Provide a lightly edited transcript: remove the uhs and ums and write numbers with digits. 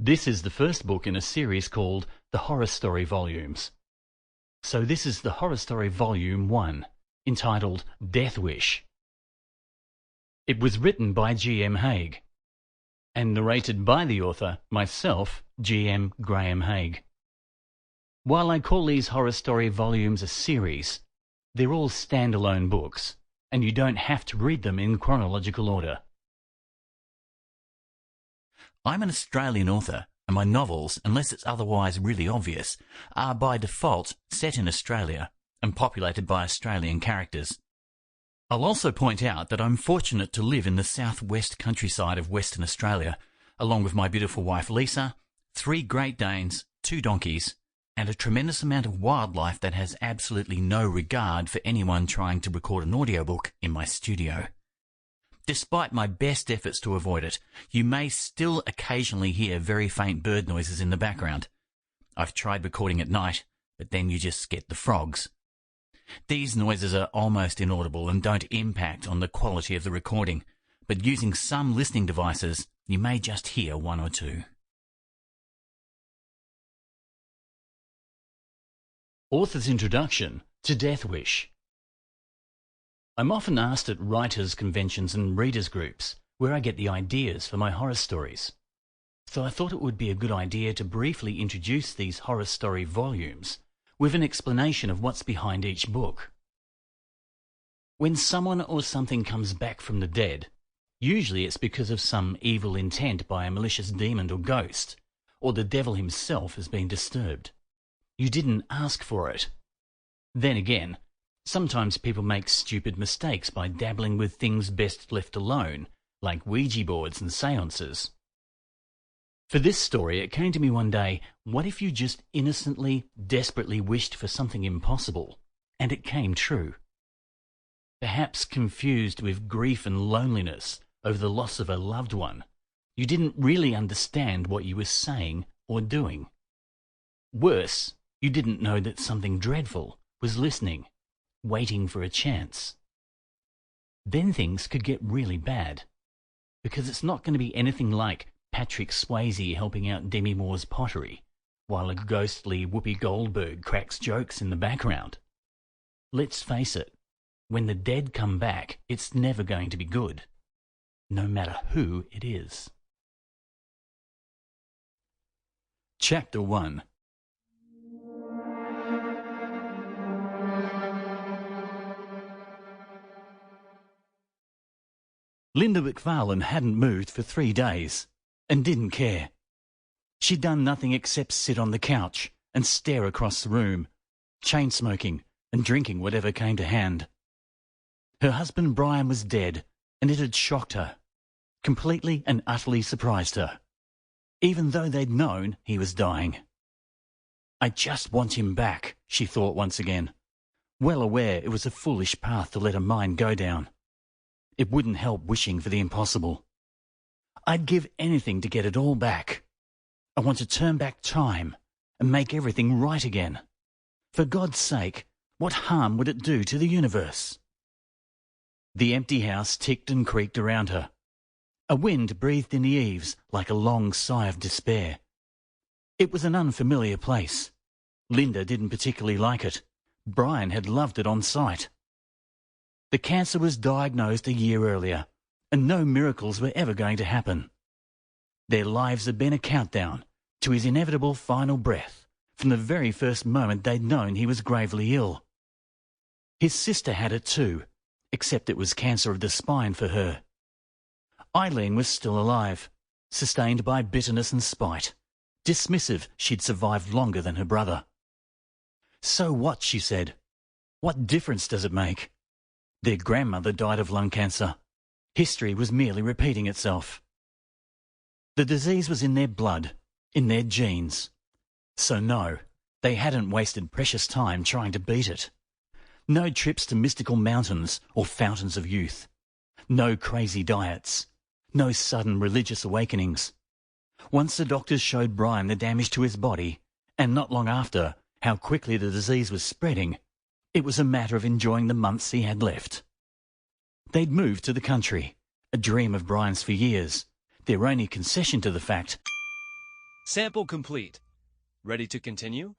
This is the first book in a series called The Horror Story Volumes. So this is the Horror Story Volume 1, entitled Death Wish. It was written by G.M.Hague and narrated by the author, myself, G.M.Hague. While I call these horror story volumes a series, they're all standalone books, and you don't have to read them in chronological order. I'm an Australian author, and my novels, unless it's otherwise really obvious, are by default set in Australia and populated by Australian characters. I'll also point out that I'm fortunate to live in the southwest countryside of Western Australia, along with my beautiful wife Lisa, 3 Great Danes, 2 donkeys, and a tremendous amount of wildlife that has absolutely no regard for anyone trying to record an audiobook in my studio. Despite my best efforts to avoid it, you may still occasionally hear very faint bird noises in the background. I've tried recording at night, but then you just get the frogs. These noises are almost inaudible and don't impact on the quality of the recording, but using some listening devices, you may just hear 1 or 2. Author's Introduction to Death Wish. I'm often asked at writers' conventions and readers' groups where I get the ideas for my horror stories. So I thought it would be a good idea to briefly introduce these horror story volumes with an explanation of what's behind each book. When someone or something comes back from the dead, usually it's because of some evil intent by a malicious demon or ghost, or the devil himself has been disturbed. You didn't ask for it. Then again, sometimes people make stupid mistakes by dabbling with things best left alone, like Ouija boards and seances. For this story, it came to me one day, what if you just innocently, desperately wished for something impossible, and it came true? Perhaps confused with grief and loneliness over the loss of a loved one, you didn't really understand what you were saying or doing. Worse, you didn't know that something dreadful was listening, waiting for a chance. Then things could get really bad, because it's not going to be anything like Patrick Swayze helping out Demi Moore's pottery, while a ghostly Whoopi Goldberg cracks jokes in the background. Let's face it, when the dead come back, it's never going to be good, no matter who it is. Chapter 1. Linda McFarlane hadn't moved for 3 days, and didn't care. She'd done nothing except sit on the couch and stare across the room, chain-smoking and drinking whatever came to hand. Her husband Brian was dead, and it had shocked her, completely and utterly surprised her, even though they'd known he was dying. I just want him back, she thought once again, well aware it was a foolish path to let her mind go down. It wouldn't help wishing for the impossible. I'd give anything to get it all back. I want to turn back time and make everything right again. For God's sake, what harm would it do to the universe? The empty house ticked and creaked around her. A wind breathed in the eaves like a long sigh of despair. It was an unfamiliar place. Linda didn't particularly like it. Brian had loved it on sight. The cancer was diagnosed a year earlier, and no miracles were ever going to happen. Their lives had been a countdown to his inevitable final breath from the very first moment they'd known he was gravely ill. His sister had it too, except it was cancer of the spine for her. Eileen was still alive, sustained by bitterness and spite, dismissive she'd survived longer than her brother. So what, she said. What difference does it make? Their grandmother died of lung cancer. History was merely repeating itself. The disease was in their blood, in their genes. So no, they hadn't wasted precious time trying to beat it. No trips to mystical mountains or fountains of youth. No crazy diets. No sudden religious awakenings. Once the doctors showed Brian the damage to his body, and not long after, how quickly the disease was spreading, it was a matter of enjoying the months he had left. They'd moved to the country, a dream of Brian's for years, their only concession to the fact Sample complete. Ready to continue?